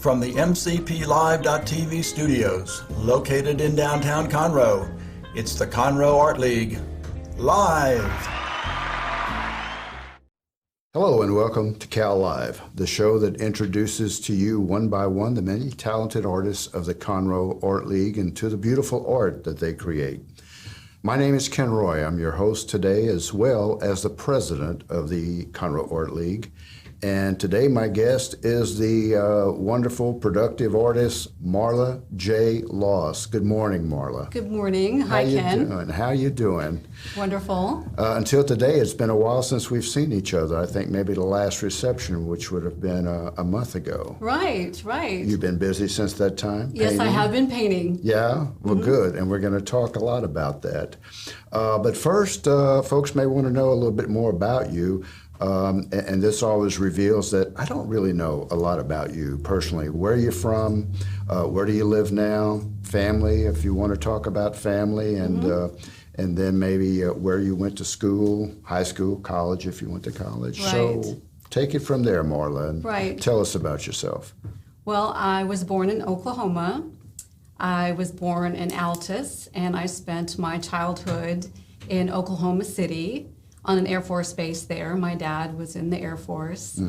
from the MCPLive.tv studios, located in downtown Conroe, it's the Conroe Art League, live. Hello and welcome to Cal Live, the show that introduces to you one by one the many talented artists of the Conroe Art League and to the beautiful art that they create. My name is Ken Roy. I'm your host today as well as the president of the Conroe Art League. And today my guest is the wonderful, productive artist, Marla J Loss. Good morning, Marla. Good morning. Hi, Ken. How you doing? Wonderful. Until today, it's been a while since we've seen each other. I think maybe the last reception, which would have been a month ago. Right, right. You've been busy since that time? Yes, painting? I have been painting. Yeah? Well, good. And we're going to talk a lot about that. But first, folks may want to know a little bit more about you. And this always reveals that I don't really know a lot about you personally. Where are you from? Where do you live now? Family, if you want to talk about family, and then maybe where you went to school, high school, college, if you went to college. Right. So take it from there, Marla, and tell us about yourself. Well, I was born in Oklahoma. I was born in Altus, and I spent my childhood in Oklahoma City on an Air Force base there. My dad was in the Air Force.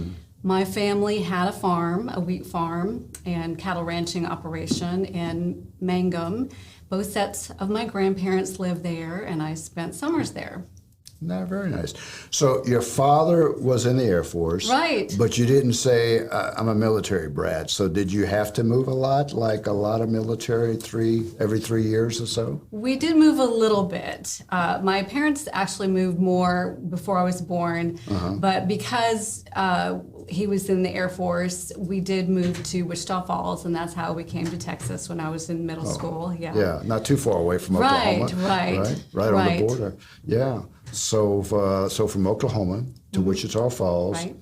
My family had a farm, a wheat farm, and cattle ranching operation in Mangum. Both sets of my grandparents lived there, and I spent summers there. No, very nice. So your father was in the Air Force. Right. But you didn't say, I'm a military brat. So did you have to move a lot, like a lot of military, every 3 years or so? We did move a little bit. My parents actually moved more before I was born, but because he was in the Air Force, we did move to Wichita Falls, and that's how we came to Texas when I was in middle school. Yeah. Yeah, not too far away from Oklahoma. Right on the border. Yeah. So from Oklahoma to Wichita Falls. Right.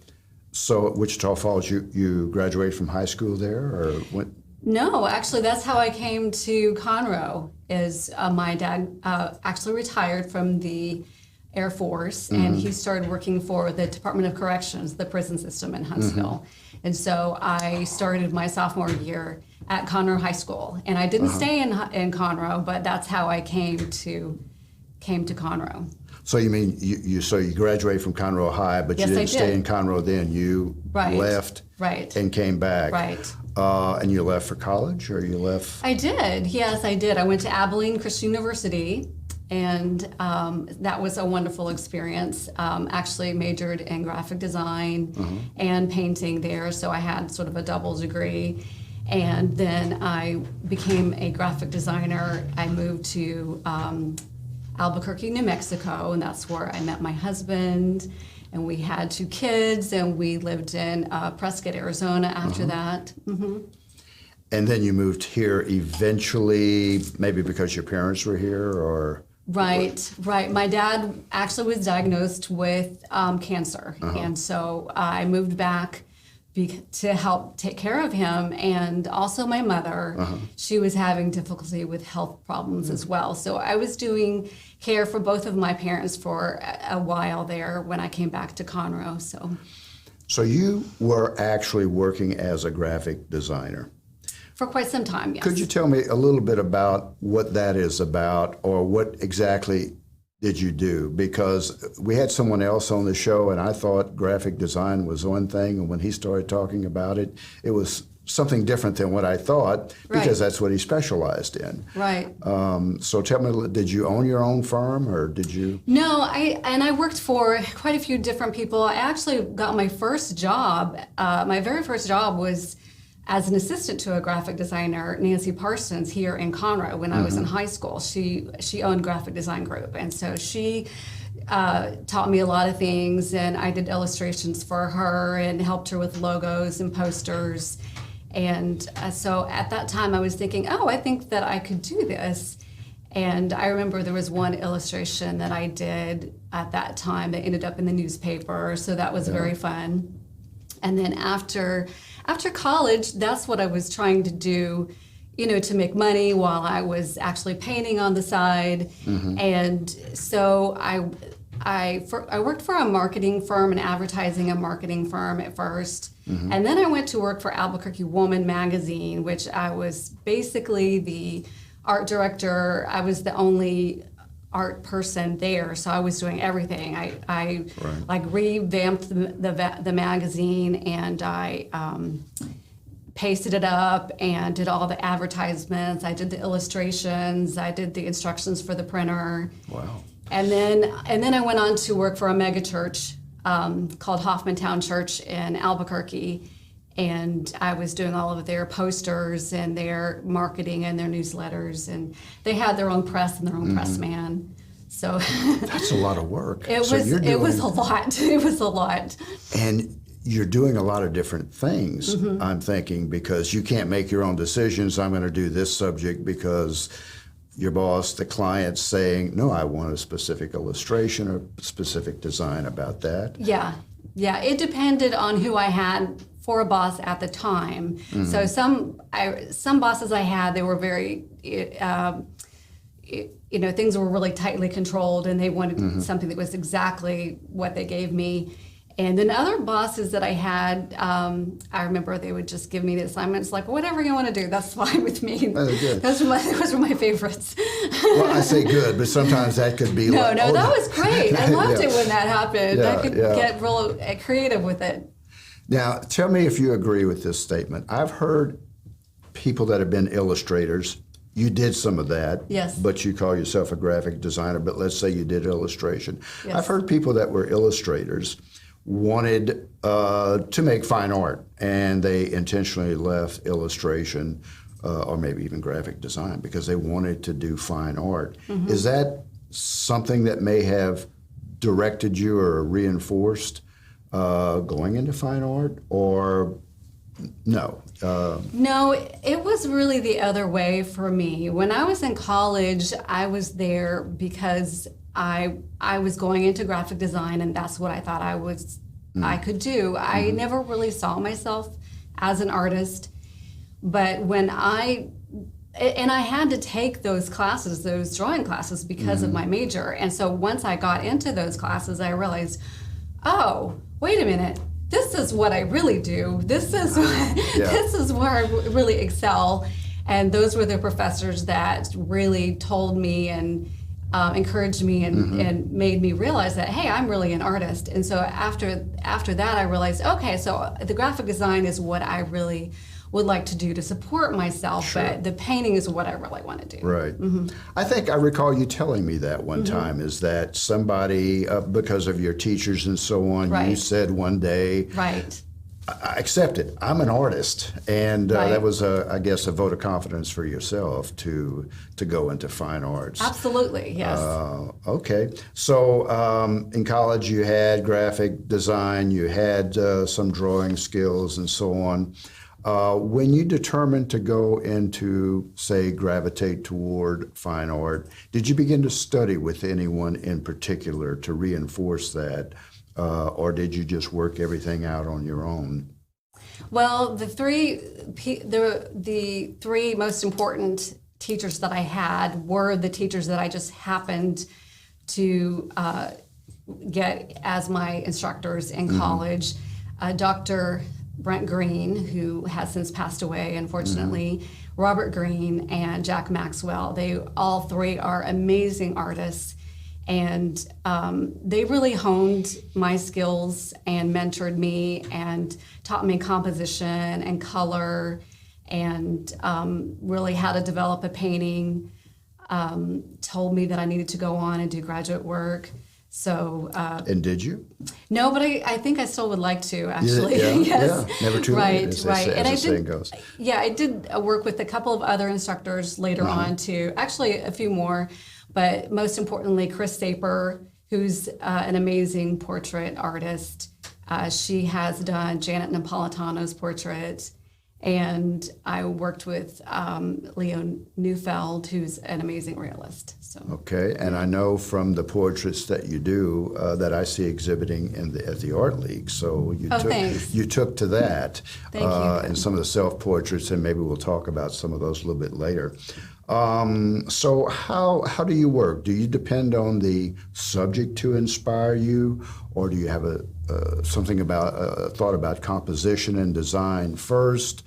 So at Wichita Falls, you graduated from high school there, or went? No, actually, that's how I came to Conroe. Is my dad actually retired from the Air Force, and he started working for the Department of Corrections, the prison system in Huntsville. And so I started my sophomore year at Conroe High School, and I didn't stay in Conroe, but that's how I came to Conroe. So you mean you graduated from Conroe High, but Yes, you I didn't stay in Conroe then. You left and came back. Right. And you left for college, or you left? I did. Yes, I did. I went to Abilene Christian University, and that was a wonderful experience. Actually majored in graphic design and painting there, so I had sort of a double degree. And then I became a graphic designer. I moved to Albuquerque, New Mexico, and that's where I met my husband, and we had 2 kids, and we lived in Prescott, Arizona after that. And then you moved here eventually, maybe because your parents were here, or? Right. My dad actually was diagnosed with cancer, and so I moved back to help take care of him, and also my mother. She was having difficulty with health problems as well. So I was doing care for both of my parents for a while there when I came back to Conroe. So you were actually working as a graphic designer? For quite some time, yes. Could you tell me a little bit about what that is about, or what exactly did you do? Because we had someone else on the show, and I thought graphic design was one thing, and when he started talking about it, it was something different than what I thought, because that's what he specialized in. Right. So tell me, did you own your own firm, or did you? No, I worked for quite a few different people. I actually got my first job. My very first job was as an assistant to a graphic designer, Nancy Parsons, here in Conroe when I was in high school. She owned Graphic Design Group, and so she taught me a lot of things, and I did illustrations for her and helped her with logos and posters. And so at that time I was thinking, I think that I could do this. And I remember there was one illustration that I did at that time that ended up in the newspaper, so that was very fun. And then after college, that's what I was trying to do, to make money while I was actually painting on the side. And so I worked for a marketing firm, an advertising and marketing firm at first. And then I went to work for Albuquerque Woman magazine, which I was basically the art director. I was the only art person there, so I was doing everything. I like revamped the magazine, and I pasted it up and did all the advertisements. I did the illustrations. I did the instructions for the printer. Wow. And then I went on to work for a mega church called Hoffmantown Church in Albuquerque, and I was doing all of their posters and their marketing and their newsletters, and they had their own press and their own press man. So that's a lot of work. It was a lot. It was a lot. And you're doing a lot of different things, I'm thinking, because you can't make your own decisions. I'm going to do this subject because your boss, the client's saying, no, I want a specific illustration or specific design about that. Yeah. It depended on who I had for a boss at the time. So some bosses I had, they were very, things were really tightly controlled, and they wanted something that was exactly what they gave me. And then other bosses that I had, I remember they would just give me the assignments, like, whatever you want to do, that's fine with me. Good. Those were my favorites. Well, I say good, but sometimes that could be that was great. I loved it when that happened. Yeah, I could get real creative with it. Now, tell me if you agree with this statement. I've heard people that have been illustrators. You did some of that, yes, but you call yourself a graphic designer, but let's say you did illustration. Yes. I've heard people that were illustrators wanted to make fine art, and they intentionally left illustration or maybe even graphic design because they wanted to do fine art. Is that something that may have directed you or reinforced going into fine art, or no? No, it was really the other way for me. When I was in college, I was there because I was going into graphic design, and that's what I thought I could do. I never really saw myself as an artist, but when I had to take those classes, those drawing classes, because of my major. And so once I got into those classes, I realized, oh, wait a minute, this is what I really do. This is this is where I really excel. And those were the professors that really told me and encouraged me and made me realize that, hey, I'm really an artist. And so after that, I realized, okay, so the graphic design is what I really would like to do to support myself, but the painting is what I really want to do. Right. I think I recall you telling me that one time, is that somebody, because of your teachers and so on, you said one day, I accept it. I'm an artist, and that was, I guess, a vote of confidence for yourself to go into fine arts. Absolutely, yes. Okay, so in college you had graphic design, you had some drawing skills and so on. When you determined to go into, say, gravitate toward fine art, did you begin to study with anyone in particular to reinforce that? Or did you just work everything out on your own? Well, the three most important teachers that I had were the teachers that I just happened to get as my instructors in college. Dr. Brent Green, who has since passed away, unfortunately, Robert Green, and Jack Maxwell. They all three are amazing artists. And they really honed my skills and mentored me and taught me composition and color and really how to develop a painting, told me that I needed to go on and do graduate work. So. And did you? No, but I think I still would like to, actually. Yeah, yes. Yeah. Never too late, as And the saying goes. Yeah, I did work with a couple of other instructors later on too. Actually, a few more. But most importantly, Chris Saper, who's an amazing portrait artist. She has done Janet Napolitano's portrait. And I worked with Leo Neufeld, who's an amazing realist. So. Okay, and I know from the portraits that you do that I see exhibiting at the Art League. So you took to that. Thank you. And some of the self-portraits, and maybe we'll talk about some of those a little bit later. So how do you work? Do you depend on the subject to inspire you, or do you have something about thought about composition and design first?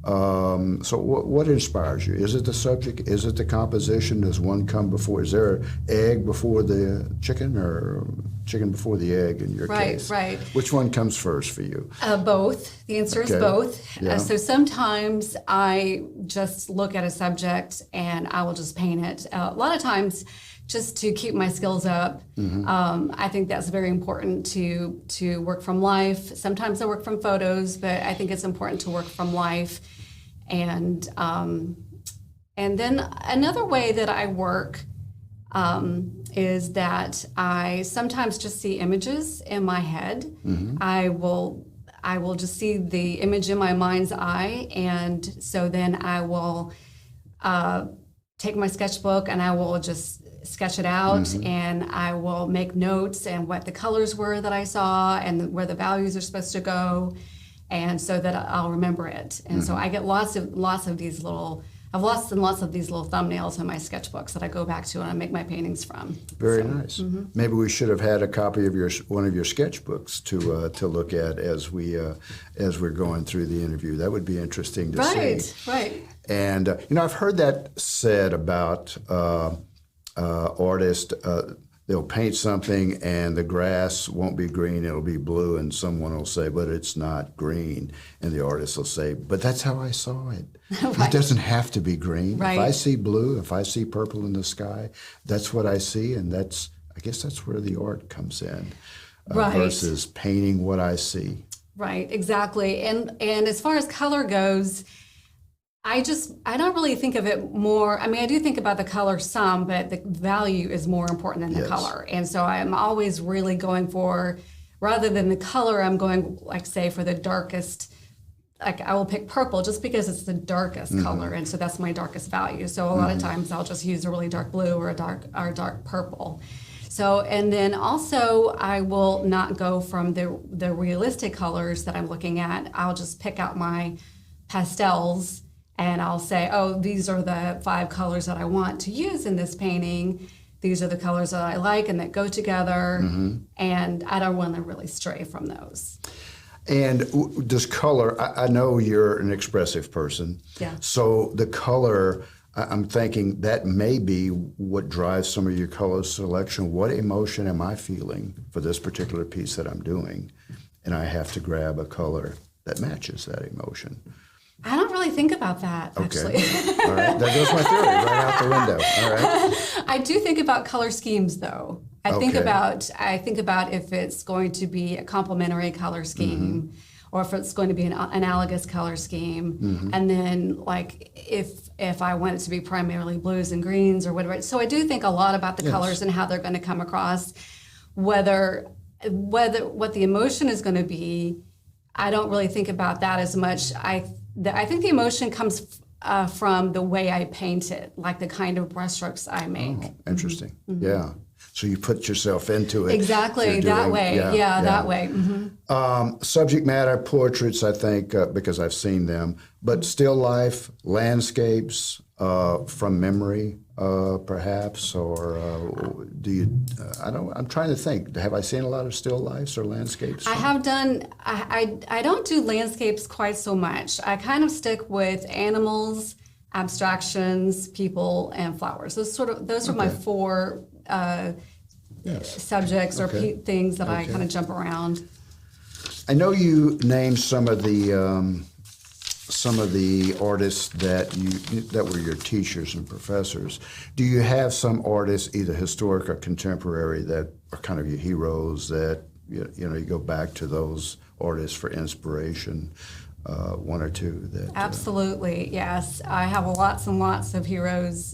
So what inspires you? Is it the subject? Is it the composition? Does one come before? Is there an egg before the chicken, or chicken before the egg in your case? Right. Which one comes first for you? Both. The answer is both. Yeah. So sometimes I just look at a subject and I will just paint it. A lot of times, just to keep my skills up, I think that's very important to work from life. Sometimes I work from photos, but I think it's important to work from life. And then another way that I work is that I sometimes just see images in my head. I will just see the image in my mind's eye, and so then I will take my sketchbook and I will just sketch it out, and I will make notes and what the colors were that I saw and where the values are supposed to go, and so that I'll remember it. And so I get lots of these little thumbnails in my sketchbooks that I go back to and I make my paintings from. Very nice. Maybe we should have had a copy of one of your sketchbooks to look at as we're going through the interview. That would be interesting to see. Right. And I've heard that said about artists. They'll paint something and the grass won't be green, it'll be blue, and someone will say, but it's not green. And the artist will say, but that's how I saw it. It doesn't have to be green. Right. If I see blue, if I see purple in the sky, that's what I see, and I guess that's where the art comes in, versus painting what I see. Right, exactly. And as far as color goes, I don't really think of it more. I mean, I do think about the color some, but the value is more important than the color. And so I'm always really going for, rather than the color, I'm going, like, say, for the darkest. Like, I will pick purple just because it's the darkest color, and so that's my darkest value. So a lot of times I'll just use a really dark blue or a dark purple. So, and then also I will not go from the realistic colors that I'm looking at. I'll just pick out my pastels. And I'll say, oh, these are the 5 colors that I want to use in this painting. These are the colors that I like and that go together. And I don't want to really stray from those. And does color, I know you're an expressive person. Yeah. So the color, I'm thinking that may be what drives some of your color selection. What emotion am I feeling for this particular piece that I'm doing? And I have to grab a color that matches that emotion. I don't really think about that, actually. All right, there goes my theory right out the window. All right. I do think about color schemes, though. I think about if it's going to be a complementary color scheme, or if it's going to be an analogous color scheme, and then, like, if I want it to be primarily blues and greens or whatever. So I do think a lot about the colors and how they're going to come across, whether what the emotion is going to be. I don't really think about that as much. I think the emotion comes from the way I paint it, like the kind of brushstrokes I make. Oh, interesting. Yeah. So you put yourself into it. Exactly, that way. Yeah, that way. Subject matter, portraits, I think, because I've seen them, but still life, landscapes, from memory, perhaps, or do you, I'm trying to think, have I seen a lot of still lifes or landscapes? I have done, I don't do landscapes quite so much. I kind of stick with animals, abstractions, people, and flowers. Those are my 4 subjects or things that I kind of jump around. I know you named some of the artists that were your teachers and professors. Do you have some artists, either historic or contemporary, that are kind of your heroes that you go back to those artists for inspiration? 1 or 2 that Absolutely, yes. I have lots and lots of heroes.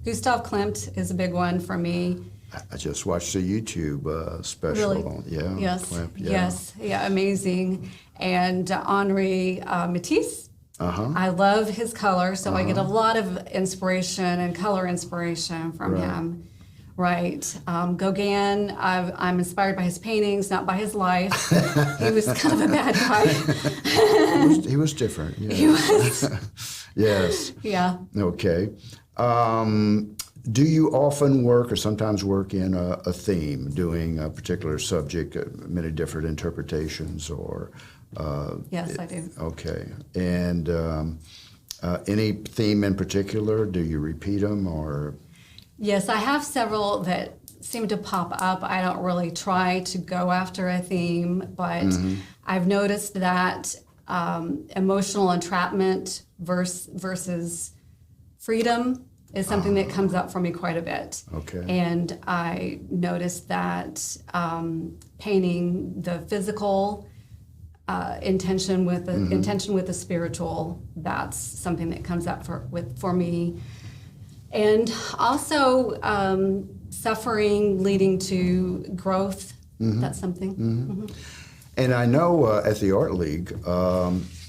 Gustav Klimt is a big one for me. I just watched a YouTube special Really? on Klimt. Yes, amazing. And Henri Matisse. I love his color, so I get a lot of inspiration and color inspiration from him. Right. Gauguin, I'm inspired by his paintings, not by his life. He was kind of a bad guy. He was different. Yeah. He was. Yes. Yeah. Okay. Do you often work or sometimes work in a theme, doing a particular subject, many different interpretations, or? Yes, I do. Okay. And any theme in particular? Do you repeat them or? Yes, I have several that seem to pop up. I don't really try to go after a theme, but I've noticed that emotional entrapment versus freedom is something that comes up for me quite a bit. Okay. And I noticed that painting the physical intention with the spiritual, that's something that comes up for me. And also suffering leading to growth, that's something. And I know at the Art League,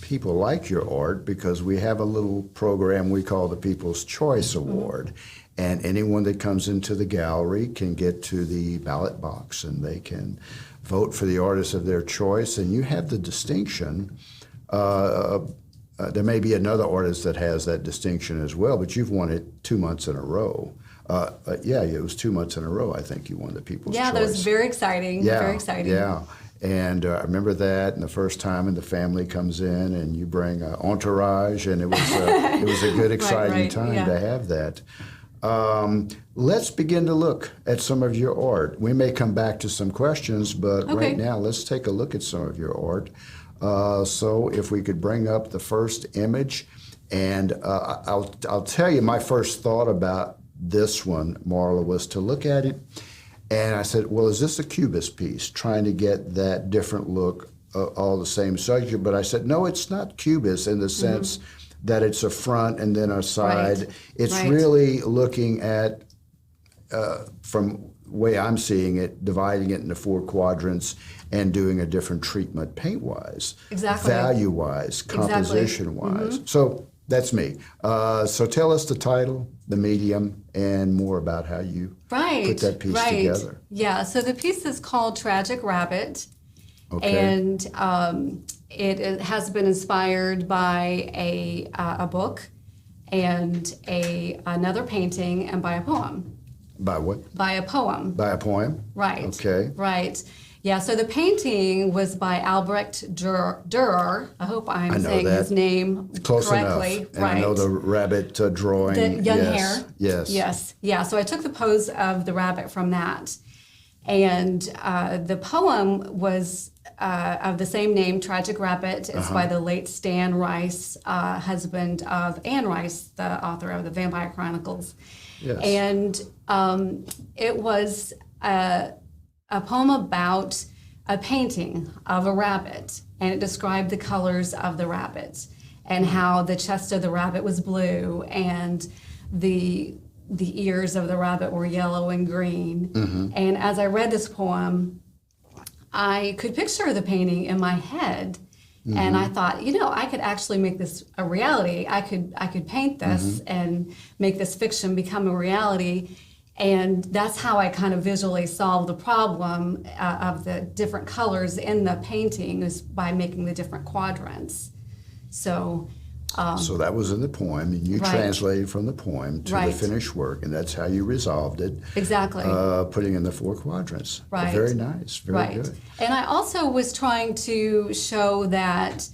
people like your art because we have a little program we call the People's Choice Award. And anyone that comes into the gallery can get to the ballot box and they can vote for the artist of their choice. And you have the distinction. There may be another artist that has that distinction as well, but you've won it 2 months in a row. Yeah, it was 2 months in a row, I think you won the People's Choice. Yeah, that was very exciting. Yeah, very exciting. Yeah. And I remember that, and the first time, and the family comes in, and you bring an entourage, and it was a good, exciting time to have that. Let's begin to look at some of your art. We may come back to some questions, but right now, let's take a look at some of your art. So if we could bring up the first image, and I'll tell you my first thought about this one, Marla, was to look at it. And I said, well, is this a Cubist piece, trying to get that different look, all the same subject? But I said, no, it's not Cubist in the sense that it's a front and then a side. Right. It's really looking at, from the way I'm seeing it, dividing it into 4 quadrants and doing a different treatment paint-wise, value-wise, composition-wise. So that's me. So tell us the title, the medium, and more about how you put that piece together. Yeah, so the piece is called Tragic Rabbit, and it has been inspired by a book and another painting and by a poem. By what? By a poem. By a poem? Right. Okay. Right. Yeah, so the painting was by Albrecht Dürer. I hope I'm saying his name Close correctly. Enough. And I know the rabbit drawing. The young hair. Yes. Yes. Yeah, so I took the pose of the rabbit from that. And the poem was of the same name, Tragic Rabbit. It's by the late Stan Rice, husband of Anne Rice, the author of the Vampire Chronicles. Yes. And it was a poem about a painting of a rabbit, and it described the colors of the rabbit and how the chest of the rabbit was blue and the ears of the rabbit were yellow and green. And as I read this poem, I could picture the painting in my head, and I thought, you know, I could actually make this a reality. I could paint this and make this fiction become a reality. And that's how I kind of visually solved the problem of the different colors in the painting, is by making the different quadrants. So that was in the poem, and you translated from the poem to the finished work, and that's how you resolved it. Exactly. Putting in the 4 quadrants. Right. Very nice. Very good. And I also was trying to show that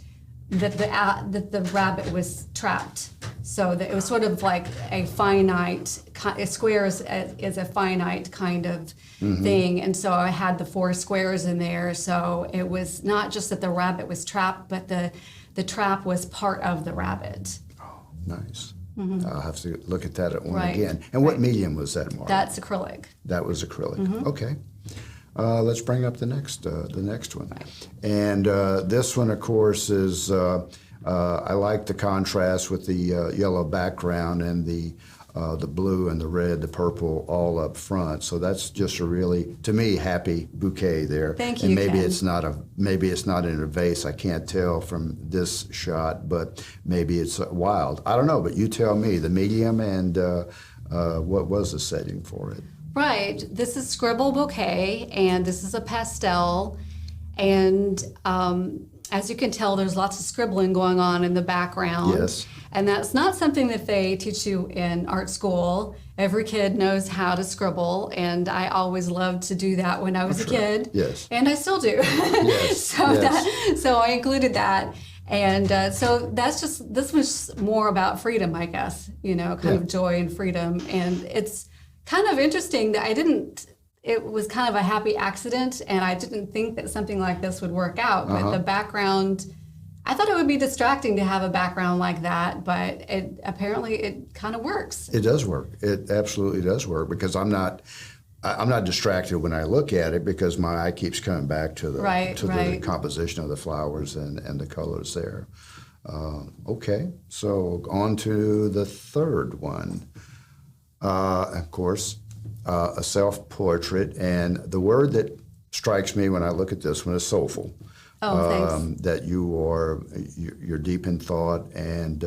the rabbit was trapped. So that it was sort of like a finite, a square is a finite kind of thing. And so I had the 4 squares in there. So it was not just that the rabbit was trapped, but the trap was part of the rabbit. Oh, nice. I'll have to look at that one again. And what medium was that, Marla? That's acrylic. That was acrylic. Okay. Let's bring up the next one. And this one, of course, is I like the contrast with the yellow background and the blue and the red, the purple, all up front. So that's just a really, to me, happy bouquet there. Thank you. And maybe Ken. it's not in a vase. I can't tell from this shot, but maybe it's wild. I don't know, but you tell me. The medium and what was the setting for it? Right. This is Scribble Bouquet, and this is a pastel. And as you can tell, there's lots of scribbling going on in the background. Yes. And that's not something that they teach you in art school. Every kid knows how to scribble, and I always loved to do that when I was a kid. Yes. And I still do. Yes. So I included that. And so this was more about freedom, I guess, kind of joy and freedom. And it's kind of interesting that it was kind of a happy accident, and I didn't think that something like this would work out. But the background, I thought it would be distracting to have a background like that, but apparently it kind of works. It does work. It absolutely does work, because I'm not distracted when I look at it, because my eye keeps coming back to the composition of the flowers and the colors there. Okay, so on to the third one. Of course, a self-portrait, and the word that strikes me when I look at this one is soulful. Oh, thanks. That you're deep in thought and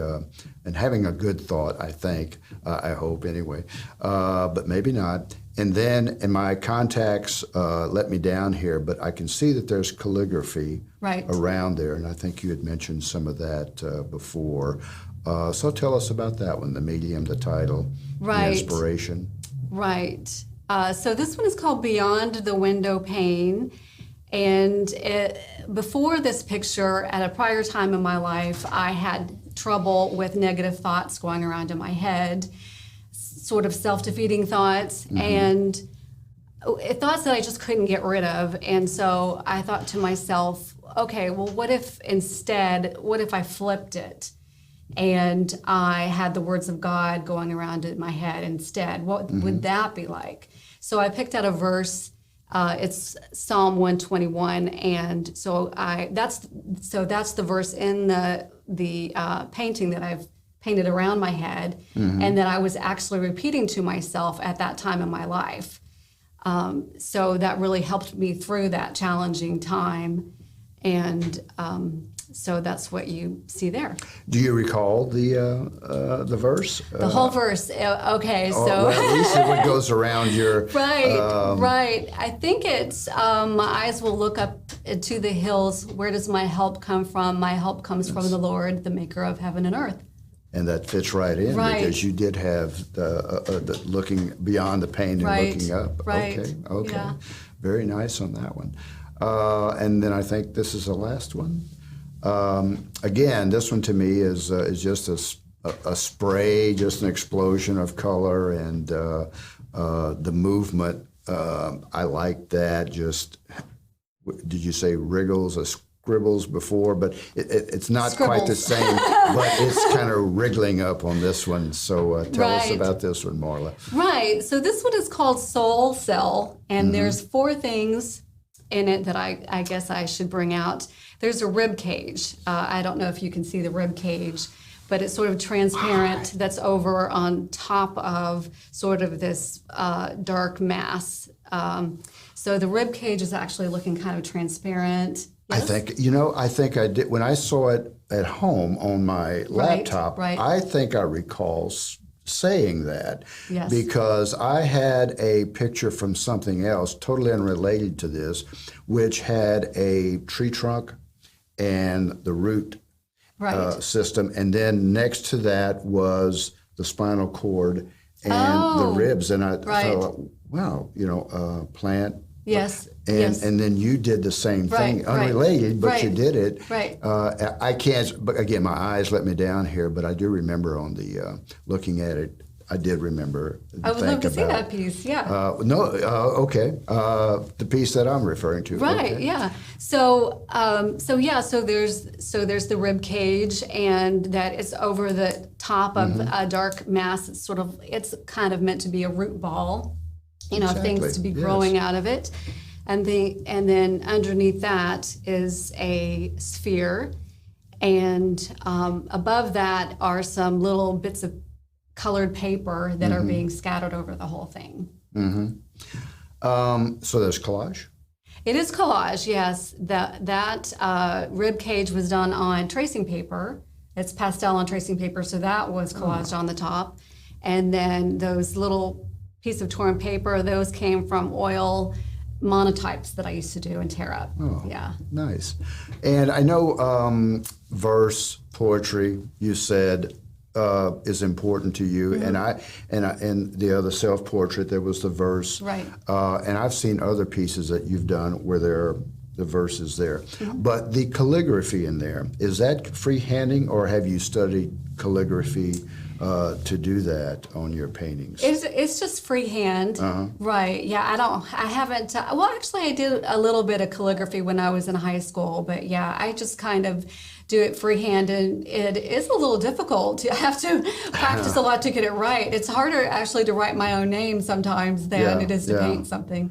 having a good thought, I think, I hope anyway, but maybe not. And then, and my contacts let me down here, but I can see that there's calligraphy around there, and I think you had mentioned some of that before. So tell us about that one, the medium, the title, the inspiration. Right. So this one is called Beyond the Window Pane. And before this picture, at a prior time in my life, I had trouble with negative thoughts going around in my head, sort of self-defeating thoughts, and thoughts that I just couldn't get rid of. And so I thought to myself, okay, well, what if I flipped it? And I had the words of God going around in my head instead. What would that be like? So I picked out a verse. It's Psalm 121, and so that's the verse in the painting that I've painted around my head, and that I was actually repeating to myself at that time in my life. So that really helped me through that challenging time, and so that's what you see there. Do you recall the verse? The whole verse. Okay, so well, at least what goes around your right. I think it's my eyes will look up to the hills. Where does my help come from? My help comes from the Lord, the Maker of heaven and earth. And that fits right in, because you did have the looking beyond the pane and looking up. Right. Okay. Yeah. Very nice on that one. And then I think this is the last one. Again, this one to me is just a spray, just an explosion of color, and the movement. I like that. Just, did you say wriggles or scribbles before? But it's not quite the same, but it's kind of wriggling up on this one. So tell us about this one, Marla. Right. So this one is called Soul Cell, and there's 4 things in it that I guess I should bring out. There's a rib cage. I don't know if you can see the rib cage, but it's sort of transparent. That's over on top of sort of this dark mass. So the rib cage is actually looking kind of transparent. Yes? I think I did, when I saw it at home on my laptop, I think I recall saying that, because I had a picture from something else totally unrelated to this, which had a tree trunk and the root system, and then next to that was the spinal cord and the ribs, and I thought, wow, plant. Yes. And then you did the same thing, unrelated, but you did it. Right. I can't, but again, my eyes let me down here, but I do remember on the, looking at it, I did remember. I would love to see that piece, Okay. The piece that I'm referring to. Right, okay. yeah. So there's the rib cage, and that is over the top of a dark mass. It's kind of meant to be a root ball, things to be growing out of it. And then underneath that is a sphere, and above that are some little bits of colored paper that are being scattered over the whole thing. So there's collage? It is collage, yes. That rib cage was done on tracing paper. It's pastel on tracing paper, so that was collaged on the top. And then those little piece of torn paper, those came from oil monotypes that I used to do and tear up. Oh, yeah. Nice. And I know verse, poetry, you said, is important to you, and the other self-portrait, there was the verse. Right. And I've seen other pieces that you've done where the verse is there. But the calligraphy in there, is that freehanding, or have you studied calligraphy to do that on your paintings? It's just freehand, right? Yeah, I haven't. Well, actually, I did a little bit of calligraphy when I was in high school, but yeah, I just kind of do it freehand, and it is a little difficult. I have to practice a lot to get it right. It's harder actually to write my own name sometimes than it is to paint something.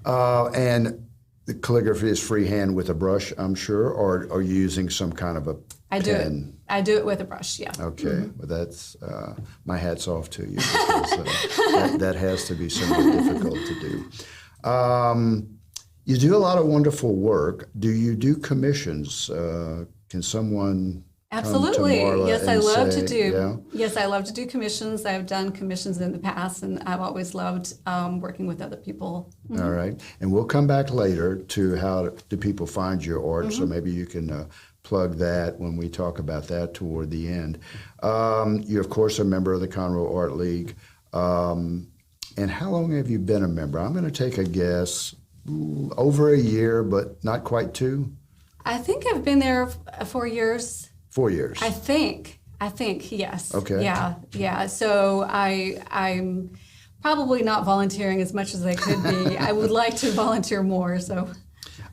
And the calligraphy is freehand with a brush, I'm sure, or are you using some kind of a pen? I do it with a brush, yeah. Okay, well that's, my hat's off to you, because that has to be somewhat difficult to do. You do a lot of wonderful work. Do you do commissions? Can someone Absolutely. come to Marla Yes, and I love say, to do. yeah? Yes, I love to do commissions. I've done commissions in the past, and I've always loved working with other people. All right, and we'll come back later to how do people find your art, so maybe you can plug that when we talk about that toward the end. You're, of course, a member of the Conroe Art League. And how long have you been a member? I'm going to take a guess, over a year, but not quite 2? I think I've been there 4 years. 4 years. I think, yes. Okay. Yeah. So I'm probably not volunteering as much as I could be. I would like to volunteer more, so.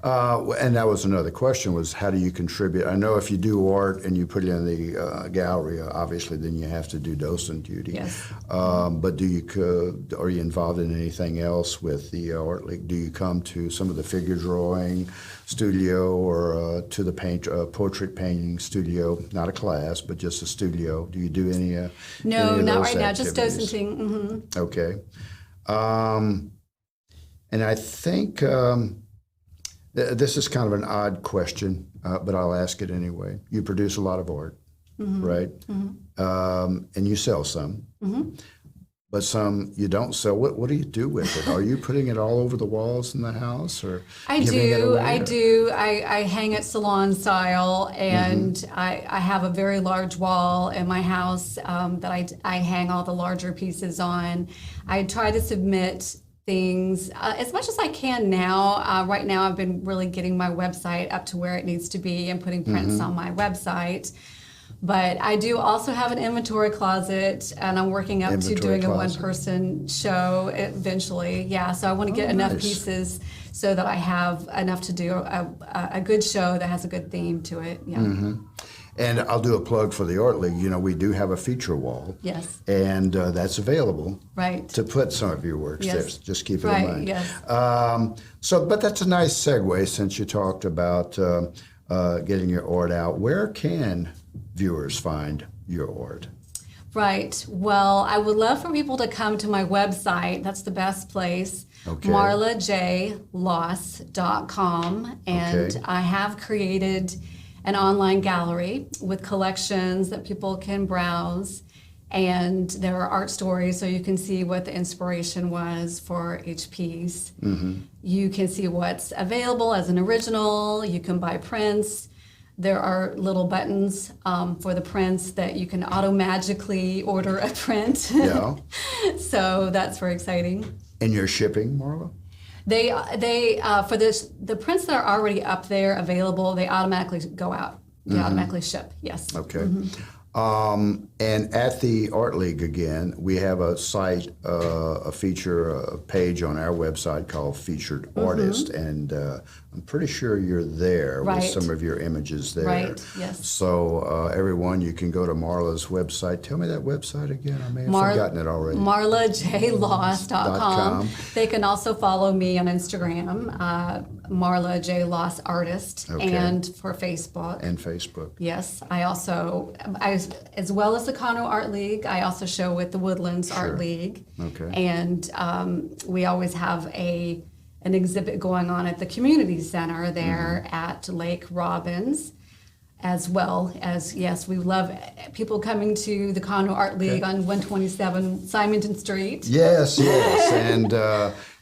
And that was another question, was how do you contribute? I know if you do art and you put it in the gallery, obviously then you have to do docent duty. Yes. But are you involved in anything else with the Art League? Do you come to some of the figure drawing studio or to the portrait painting studio? Not a class, but just a studio. Do you do any No, any of not those right now, just activities? docenting. Okay. And I think this is kind of an odd question, but I'll ask it anyway. You produce a lot of art, right? And you sell some, but some you don't sell. What do you do with it? Are you putting it all over the walls in the house, or I giving it away, I do. I hang it salon style, and I have a very large wall in my house that I hang all the larger pieces on. I try to submit things as much as I can now. Right now, I've been really getting my website up to where it needs to be and putting prints on my website. But I do also have an inventory closet, and I'm working up to doing a one-person show eventually. Yeah, so I want to get enough pieces so that I have enough to do a good show that has a good theme to it. Yeah. And I'll do a plug for the Art League. You know, we do have a feature wall. Yes. And that's available. Right. To put some of your works there. Just keep it in mind. Yes. But that's a nice segue, since you talked about getting your art out. Where can viewers find your art? Right. Well, I would love for people to come to my website. That's the best place. Okay. marlajloss.com. And I have created an online gallery with collections that people can browse. And there are art stories, so you can see what the inspiration was for each piece. You can see what's available as an original. You can buy prints. There are little buttons for the prints that you can auto-magically order a print. Yeah. So that's very exciting. And you're shipping, Marla? They for the prints that are already up there available, they automatically go out. They automatically ship. Yes. Okay. And at the Art League, again, we have a site, a page on our website called Featured Artist, and I'm pretty sure you're there with some of your images there. Right, yes. So everyone, you can go to Marla's website. Tell me that website again. I may have forgotten it already. marlajloss.com. They can also follow me on Instagram, Marla J Loss Artist, and for Facebook. And Facebook. Yes, I also, as well as the Conroe Art League, I also show with the Woodlands Art League. Okay. And we always have an exhibit going on at the community center there at Lake Robbins, as well as, yes, we love people coming to the Conroe Art League on 127 Simonton Street. Yes, yes. And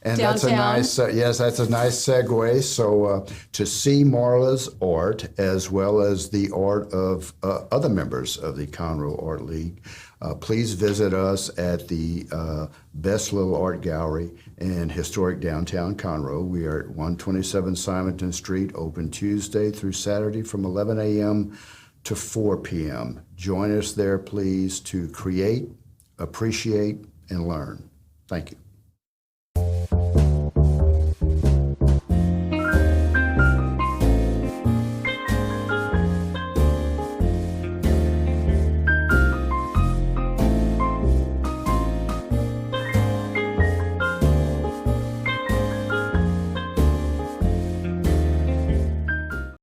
And downtown. that's a nice, yes, that's a nice segue. So to see Marla's art, as well as the art of other members of the Conroe Art League, please visit us at the Best Little Art Gallery in historic downtown Conroe. We are at 127 Simonton Street, open Tuesday through Saturday from 11 a.m. to 4 p.m. Join us there, please, to create, appreciate, and learn. Thank you.